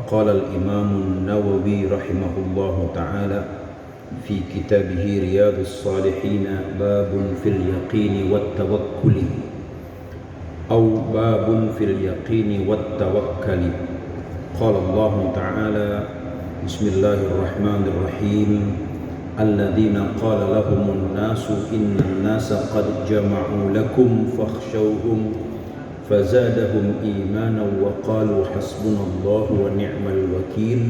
قال الإمام النووي رحمه الله تعالى في كتابه رياض الصالحين باب في اليقين والتوكل أو باب في اليقين والتوكل. قال الله تعالى بسم الله الرحمن الرحيم الذين قال لهم الناس إن الناس قد جمعوا لكم فاخشوهم فزادهم إيمانا وقالوا حسبنا الله ونعم الوكيل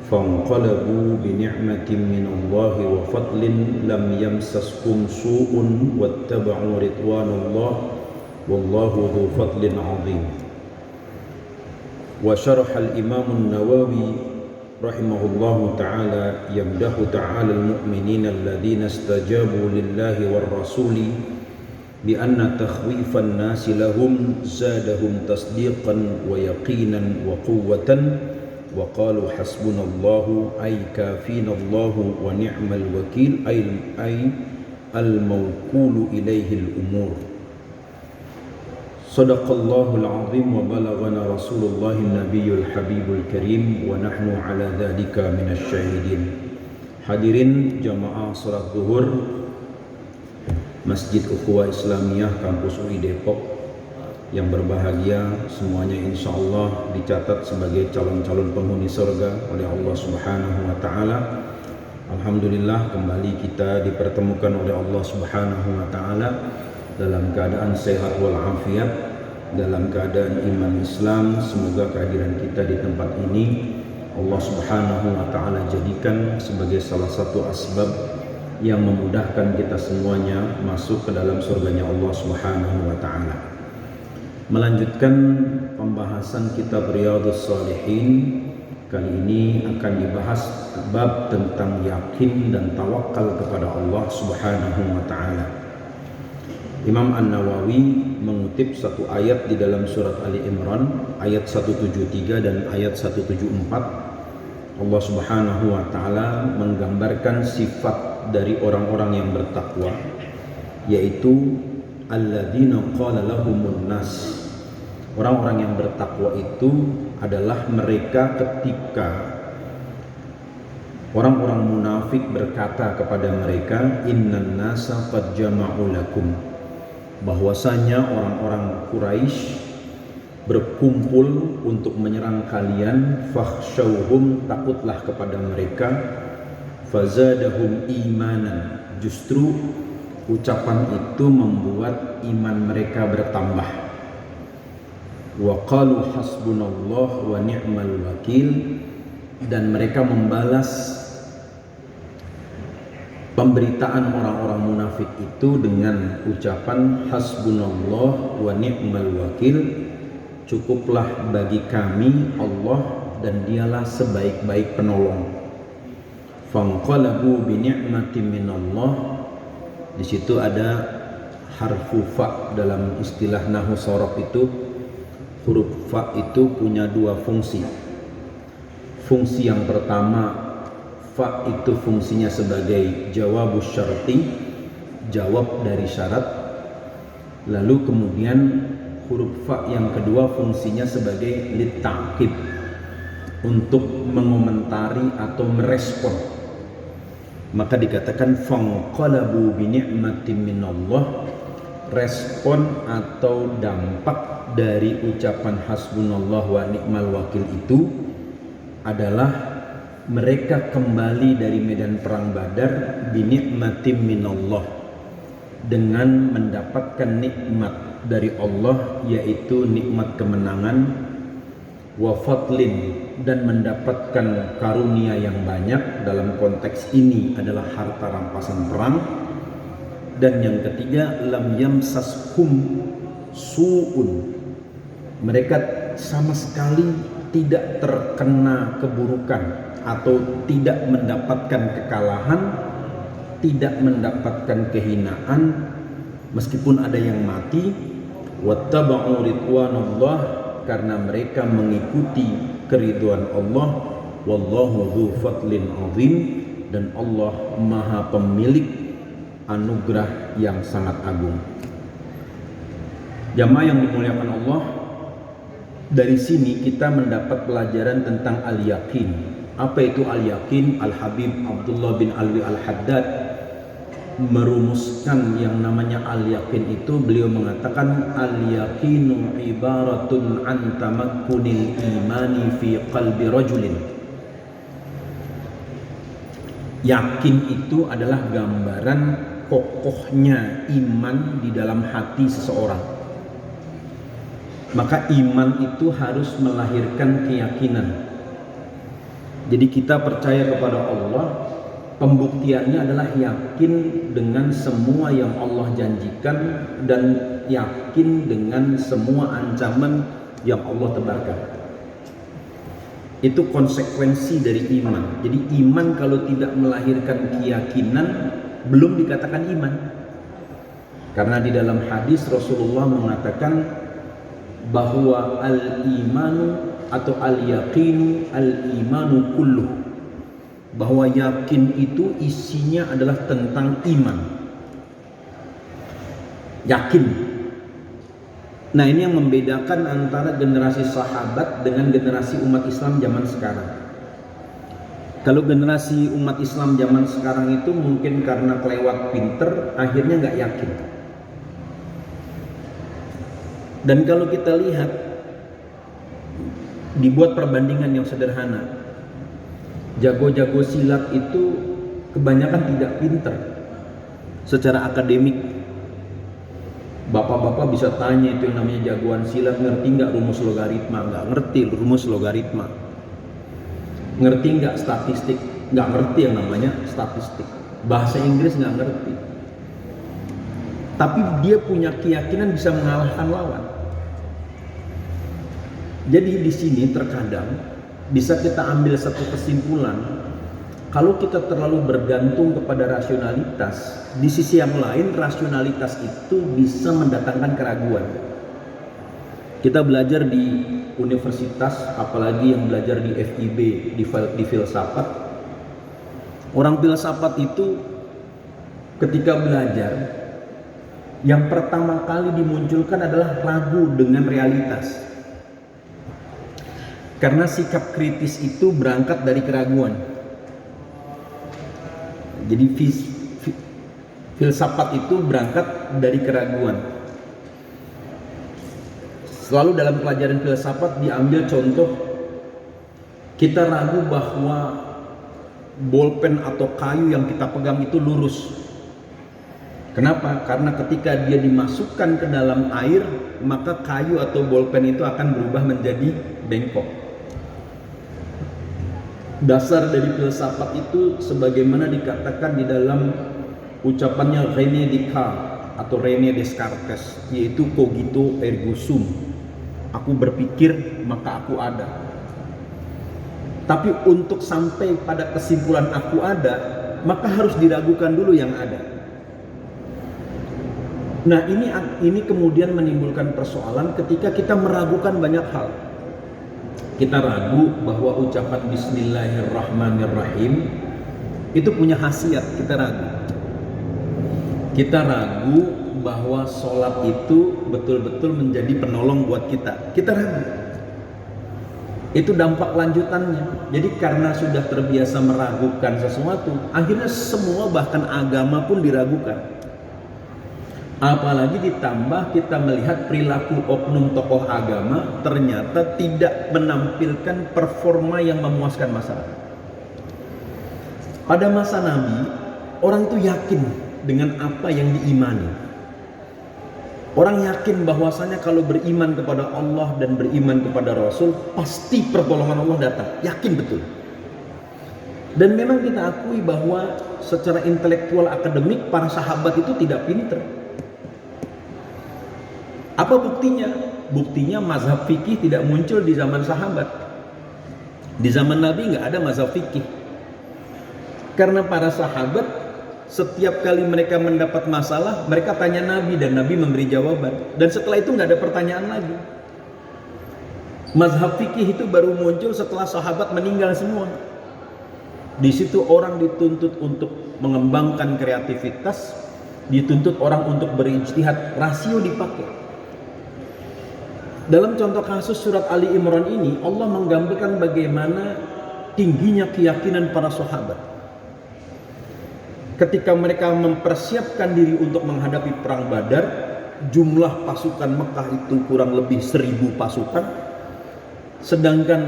فانقلبوا بنعمة من الله وفضل لم يمسسهم سوء واتبعوا رضوان الله والله ذو فضل عظيم. وشرح الإمام النووي رحمه الله تعالى يمدح تعالى المؤمنين الذين استجابوا لله والرسول بأن تخويف الناس لهم زادهم تصديقا ويقينا وقوة وقالوا حسبنا الله أي كافينا الله ونعم الوكيل أي الموكول إليه الأمور. صدق الله العظيم وبلغنا رسول الله النبي الحبيب الكريم ونحن على ذلك من الشاهدين. Hadirin jamaah salat zuhur Masjid Ukhuwah Islamiyah Kampus UI Depok yang berbahagia, semuanya insya Allah dicatat sebagai calon-calon penghuni surga oleh Allah Subhanahu wa Ta'ala. Alhamdulillah, kembali kita dipertemukan oleh Allah Subhanahu wa Ta'ala dalam keadaan sehat walafiat, dalam keadaan iman Islam. Semoga kehadiran kita di tempat ini Allah Subhanahu wa Ta'ala jadikan sebagai salah satu asbab yang memudahkan kita semuanya masuk ke dalam surganya Allah Subhanahu wa Ta'ala. Melanjutkan pembahasan kitab Riyadhus Shalihin, kali ini akan dibahas bab tentang yakin dan tawakal kepada Allah Subhanahu wa Ta'ala. Imam An-Nawawi mengutip satu ayat di dalam surat Ali Imran ayat 173 dan ayat 174. Allah Subhanahu wa Ta'ala menggambarkan sifat dari orang-orang yang bertakwa, yaitu alladzina qala lahumun nas. Orang-orang yang bertakwa itu adalah mereka ketika orang-orang munafik berkata kepada mereka, innan nasa qad jama'u lakum, bahwasanya orang-orang Quraisy berkumpul untuk menyerang kalian, fakhshawhum, takutlah kepada mereka, fazadahum imanan, justru ucapan itu membuat iman mereka bertambah. Wa qalu hasbunallah wa ni'mal wakil, dan mereka membalas pemberitaan orang-orang munafik itu dengan ucapan hasbunallah wa ni'mal wakil, cukuplah bagi kami Allah dan dialah sebaik-baik penolong. Fanqalabu bi ni'matin minallah. Di situ ada harfu fa dalam istilah nahwu sharaf itu. Huruf fa itu punya dua fungsi. Fungsi yang pertama, fa itu fungsinya sebagai jawabus syarti, jawab dari syarat. Lalu kemudian huruf fa yang kedua fungsinya sebagai litta'qib, untuk mengomentari atau merespon. Maka dikatakan fanqalabu bi ni'matin minallah, respon atau dampak dari ucapan hasbunallah wa ni'mal wakil itu adalah mereka kembali dari medan perang Badar bi ni'matin minallah, dengan mendapatkan nikmat dari Allah, yaitu nikmat kemenangan, wa fadlin, dan mendapatkan karunia yang banyak. Dalam konteks ini adalah harta rampasan perang. Dan yang ketiga, lam yamsashum su'un, mereka sama sekali tidak terkena keburukan atau tidak mendapatkan kekalahan, tidak mendapatkan kehinaan meskipun ada yang mati. Wattaba'u ridwanallah, karena mereka mengikuti keridhaan Allah. Wallahu dzu fadlin azim, dan Allah Maha pemilik anugerah yang sangat agung. Jamaah yang dimuliakan Allah, Dari sini kita mendapat pelajaran tentang al-yaqin. Apa itu al-yaqin? Al-Habib Abdullah bin Alwi Al-Haddad merumuskan yang namanya al-yaqin itu. Beliau mengatakan al-yaqinu ibaratun an tamakkunil imani fi qalbi rajulin. Yakin itu adalah gambaran kokohnya iman di dalam hati seseorang. Maka iman itu harus melahirkan keyakinan. Jadi kita percaya kepada Allah, pembuktiannya adalah yakin dengan semua yang Allah janjikan dan yakin dengan semua ancaman yang Allah tebarkan. Itu konsekuensi dari iman. Jadi iman kalau tidak melahirkan keyakinan belum dikatakan iman. Karena di dalam hadis Rasulullah mengatakan bahwa al-imanu atau al-yaqinu al-imanu kulluh, bahwa yakin itu isinya adalah tentang iman, yakin. Nah, ini yang membedakan antara generasi sahabat dengan generasi umat Islam zaman sekarang. Kalau generasi umat Islam zaman sekarang itu mungkin karena kelewat pinter akhirnya nggak yakin. Dan kalau kita lihat, dibuat perbandingan yang sederhana, jago-jago silat itu kebanyakan tidak pinter secara akademik. Bapak-bapak bisa tanya itu yang namanya jagoan silat, ngerti nggak rumus logaritma? Nggak ngerti rumus logaritma. Ngerti nggak statistik? Nggak ngerti yang namanya statistik. Bahasa Inggris nggak ngerti. Tapi dia punya keyakinan bisa mengalahkan lawan. Jadi di sini terkadang bisa kita ambil satu kesimpulan, kalau kita terlalu bergantung kepada rasionalitas, di sisi yang lain rasionalitas itu bisa mendatangkan keraguan. Kita belajar di universitas, apalagi yang belajar di FIB, di filsafat. Orang filsafat itu ketika belajar, yang pertama kali dimunculkan adalah ragu dengan realitas. Karena sikap kritis itu berangkat dari keraguan. Jadi filsafat itu berangkat dari keraguan. Selalu dalam pelajaran filsafat diambil contoh, kita ragu bahwa bolpen atau kayu yang kita pegang itu lurus. Kenapa? Karena ketika dia dimasukkan ke dalam air, maka kayu atau bolpen itu akan berubah menjadi bengkok. Dasar dari filsafat itu sebagaimana dikatakan di dalam ucapannya René Descartes atau René Descartes, yaitu cogito ergo sum. Aku berpikir maka aku ada. Tapi untuk sampai pada kesimpulan aku ada, maka harus diragukan dulu yang ada. Nah, ini kemudian menimbulkan persoalan ketika kita meragukan banyak hal. Kita ragu bahwa ucapan Bismillahirrahmanirrahim itu punya khasiat, kita ragu. Kita ragu bahwa sholat itu betul-betul menjadi penolong buat kita. Kita ragu. Itu dampak lanjutannya. Jadi karena sudah terbiasa meragukan sesuatu, akhirnya semua bahkan agama pun diragukan. Apalagi ditambah kita melihat perilaku oknum tokoh agama ternyata tidak menampilkan performa yang memuaskan masyarakat. Pada masa Nabi, orang itu yakin dengan apa yang diimani. Orang yakin bahwasanya kalau beriman kepada Allah dan beriman kepada Rasul, pasti pertolongan Allah datang. Yakin betul. Dan memang kita akui bahwa secara intelektual akademik para sahabat itu tidak pinter. Apa buktinya? Buktinya mazhab fikih tidak muncul di zaman sahabat. Di zaman Nabi nggak ada mazhab fikih. Karena para sahabat setiap kali mereka mendapat masalah, mereka tanya Nabi dan Nabi memberi jawaban. Dan setelah itu nggak ada pertanyaan lagi. Mazhab fikih itu baru muncul setelah sahabat meninggal semua. Di situ orang dituntut untuk mengembangkan kreativitas, dituntut orang untuk berijtihad, rasio dipakai. Dalam contoh kasus surat Ali Imran ini, Allah menggambarkan bagaimana tingginya keyakinan para sahabat. Ketika mereka mempersiapkan diri untuk menghadapi perang Badar, jumlah pasukan Mekah itu kurang lebih 1000 pasukan. Sedangkan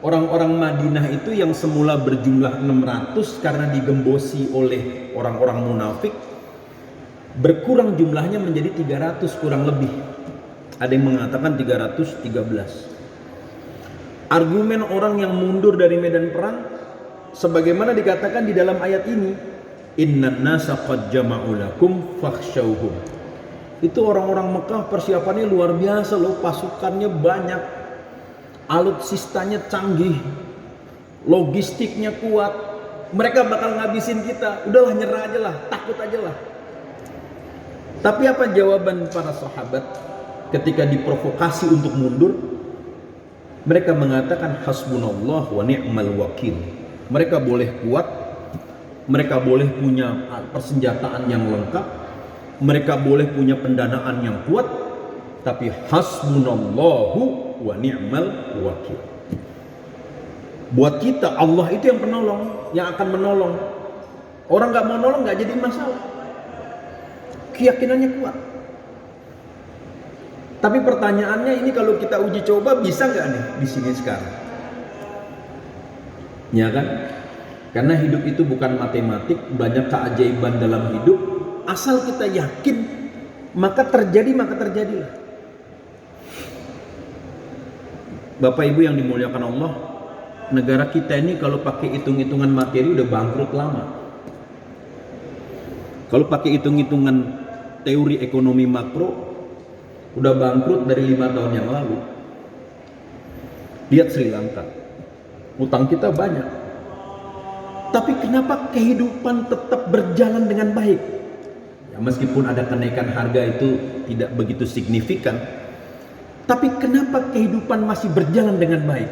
orang-orang Madinah itu yang semula berjumlah 600 karena digembosi oleh orang-orang munafik, berkurang jumlahnya menjadi 300 kurang lebih. Ada yang mengatakan 313. Argumen orang yang mundur dari medan perang sebagaimana dikatakan di dalam ayat ini, innan nasa qad jama'u lakum fakhshawhum. Itu orang-orang Mekah persiapannya luar biasa loh, pasukannya banyak, alutsistanya canggih, logistiknya kuat. Mereka bakal ngabisin kita, udahlah nyerah aja lah, takut aja lah. Tapi apa jawaban para sahabat ketika diprovokasi untuk mundur? Mereka mengatakan hasbunallah wa ni'mal wakil. Mereka boleh kuat, mereka boleh punya persenjataan yang lengkap, mereka boleh punya pendanaan yang kuat, tapi hasbunallahu wa ni'mal wakil. Buat kita Allah itu yang penolong, yang akan menolong. Orang gak mau nolong gak jadi masalah, keyakinannya kuat. Tapi pertanyaannya ini kalau kita uji coba bisa nggak nih di sini sekarang? Ya kan? Karena hidup itu bukan matematik, banyak keajaiban dalam hidup. Asal kita yakin, maka terjadilah. Bapak Ibu yang dimuliakan Allah, negara kita ini kalau pakai hitung-hitungan materi udah bangkrut lama. Kalau pakai hitung-hitungan teori ekonomi makro, udah bangkrut dari 5 tahun yang lalu. Lihat Sri Lanka, utang kita banyak, tapi kenapa kehidupan tetap berjalan dengan baik? Ya, meskipun ada kenaikan harga itu tidak begitu signifikan, tapi kenapa kehidupan masih berjalan dengan baik?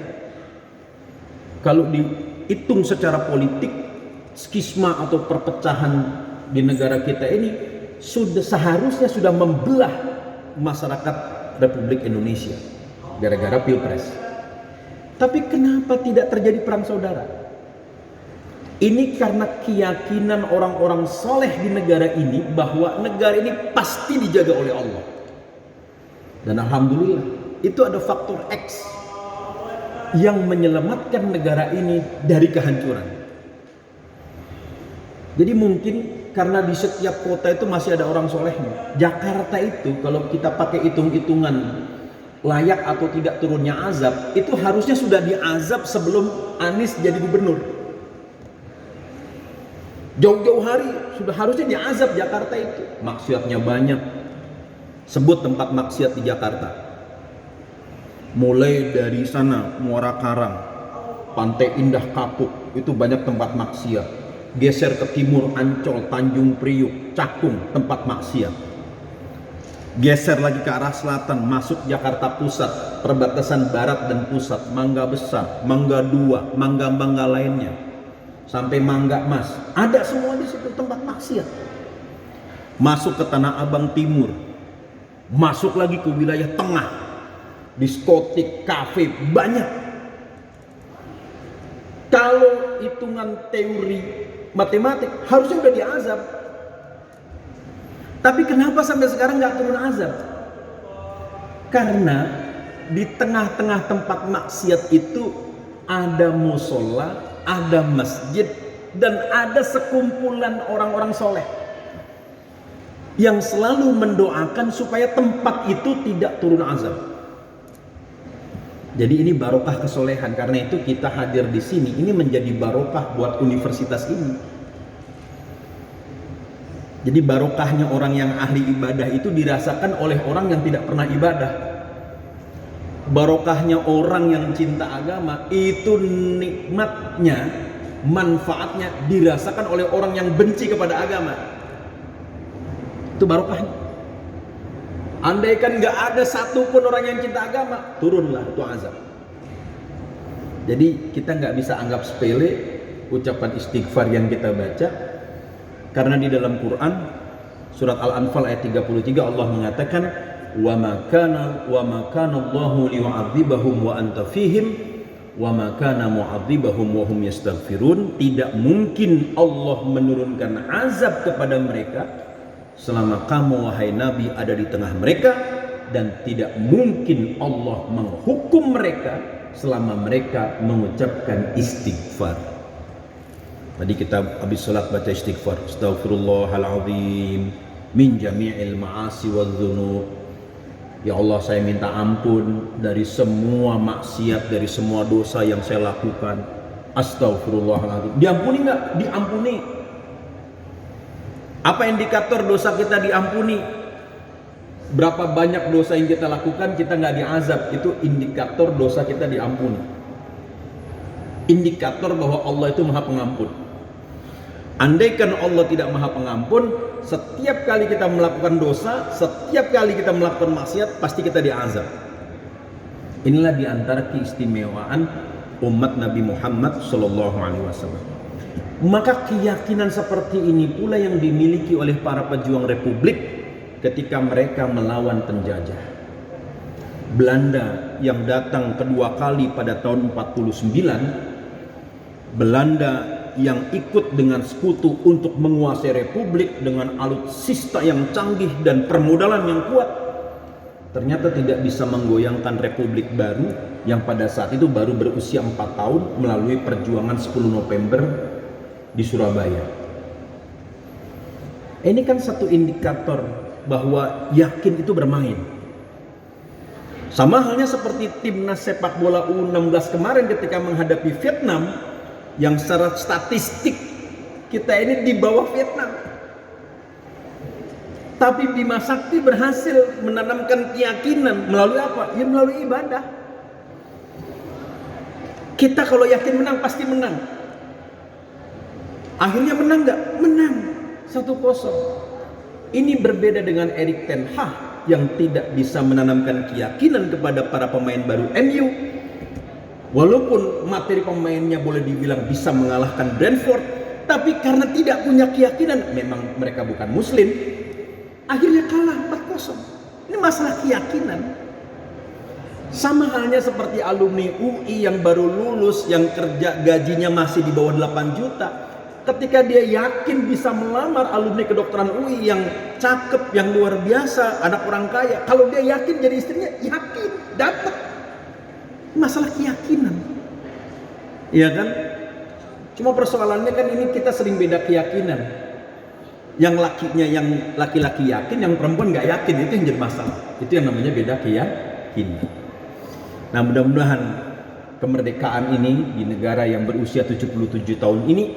Kalau dihitung secara politik, skisma atau perpecahan di negara kita ini seharusnya sudah membelah masyarakat Republik Indonesia gara-gara pilpres. Tapi kenapa tidak terjadi perang saudara? Ini karena keyakinan orang-orang soleh di negara ini bahwa negara ini pasti dijaga oleh Allah. Dan alhamdulillah itu ada faktor X yang menyelamatkan negara ini dari kehancuran. Jadi mungkin karena di setiap kota itu masih ada orang solehnya. Jakarta itu kalau kita pakai hitung-hitungan layak atau tidak turunnya azab, itu harusnya sudah diazab sebelum Anies jadi gubernur. Jauh-jauh hari sudah harusnya diazab Jakarta itu. Maksiatnya banyak. Sebut tempat maksiat di Jakarta. Mulai dari sana Muara Karang, Pantai Indah Kapuk, itu banyak tempat maksiat. Geser ke timur Ancol, Tanjung Priuk, Cakung, tempat maksiat. Geser lagi ke arah selatan, masuk Jakarta Pusat, perbatasan barat dan pusat, Mangga Besar, Mangga 2, mangga-mangga lainnya, sampai Mangga Mas, ada semua di situ tempat maksiat. Masuk ke Tanah Abang Timur, masuk lagi ke wilayah tengah, diskotik, kafe, banyak. Kalau hitungan teori matematik harusnya udah diazab, tapi kenapa sampai sekarang nggak turun azab? Karena di tengah-tengah tempat maksiat itu ada musola, ada masjid, dan ada sekumpulan orang-orang soleh yang selalu mendoakan supaya tempat itu tidak turun azab. Jadi ini barokah kesolehan. Karena itu kita hadir di sini, ini menjadi barokah buat universitas ini. Jadi barokahnya orang yang ahli ibadah itu dirasakan oleh orang yang tidak pernah ibadah. Barokahnya orang yang cinta agama itu nikmatnya, manfaatnya dirasakan oleh orang yang benci kepada agama. Itu barokahnya. Andaikan gak ada satupun orang yang cinta agama, turunlah itu azab. Jadi kita gak bisa anggap sepele ucapan istighfar yang kita baca, karena di dalam Quran surat Al-Anfal ayat 33 Allah mengatakan wa ma kana Allahu liyu'adzibahum wa anta fihim wa ma kana mu'adzibahum wa hum yastaghfirun. Tidak mungkin Allah menurunkan azab kepada mereka selama kamu wahai Nabi ada di tengah mereka, dan tidak mungkin Allah menghukum mereka selama mereka mengucapkan istighfar. Tadi kita habis salat baca istighfar, astaghfirullahalazim min jami'il ma'asi wadz-dzunub. Ya Allah, saya minta ampun dari semua maksiat, dari semua dosa yang saya lakukan. Astaghfirullahalazim. Diampuni enggak? Diampuni. Apa indikator dosa kita diampuni? Berapa banyak dosa yang kita lakukan kita nggak diazab, itu indikator dosa kita diampuni. Indikator bahwa Allah itu maha pengampun. Andaikan Allah tidak maha pengampun, setiap kali kita melakukan dosa, setiap kali kita melakukan maksiat, pasti kita diazab. Inilah diantara keistimewaan umat Nabi Muhammad SAW. Maka keyakinan seperti ini pula yang dimiliki oleh para pejuang Republik ketika mereka melawan penjajah. Belanda yang datang kedua kali pada tahun 49, Belanda yang ikut dengan sekutu untuk menguasai Republik dengan alutsista yang canggih dan permodalan yang kuat, ternyata tidak bisa menggoyangkan Republik baru yang pada saat itu baru berusia 4 tahun melalui perjuangan 10 November di Surabaya. Ini kan satu indikator bahwa yakin itu bermain. Sama halnya seperti timnas sepak bola U16 kemarin ketika menghadapi Vietnam, yang secara statistik kita ini di bawah Vietnam. Tapi Bima Sakti berhasil menanamkan keyakinan melalui apa? Ya melalui ibadah. Kita kalau yakin menang pasti menang. Akhirnya menang nggak? Menang 1-0. Ini berbeda dengan Erik ten Hag yang tidak bisa menanamkan keyakinan kepada para pemain baru MU. Walaupun materi pemainnya boleh dibilang bisa mengalahkan Brentford, tapi karena tidak punya keyakinan, memang mereka bukan Muslim, akhirnya kalah 4-0. Ini masalah keyakinan. Sama halnya seperti alumni UI yang baru lulus, yang kerja gajinya masih di bawah 8 juta. Ketika dia yakin bisa melamar alumni kedokteran UI yang cakep, yang luar biasa, anak orang kaya, kalau dia yakin jadi istrinya, yakin dapat. Masalah keyakinan, iya kan? Cuma persoalannya kan ini kita sering beda keyakinan. Yang laki-laki yakin, yang perempuan nggak yakin, itu yang jadi masalah. Itu yang namanya beda keyakinan. Nah, mudah-mudahan kemerdekaan ini di negara yang berusia 77 tahun ini,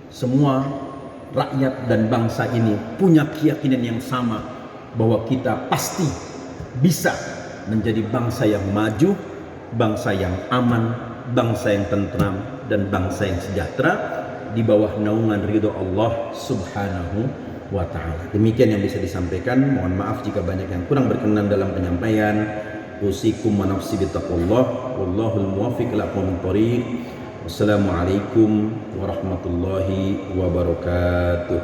semua rakyat dan bangsa ini punya keyakinan yang sama bahwa kita pasti bisa menjadi bangsa yang maju, bangsa yang aman, bangsa yang tentram, dan bangsa yang sejahtera di bawah naungan ridho Allah Subhanahu wa ta'ala. Demikian yang bisa disampaikan. Mohon maaf jika banyak yang kurang berkenan dalam penyampaian. Usikum wa nafsi bittaqullah, wallahul muwaffiq ila aqwamit thoriq. Wassalamualaikum warahmatullahi wabarakatuh.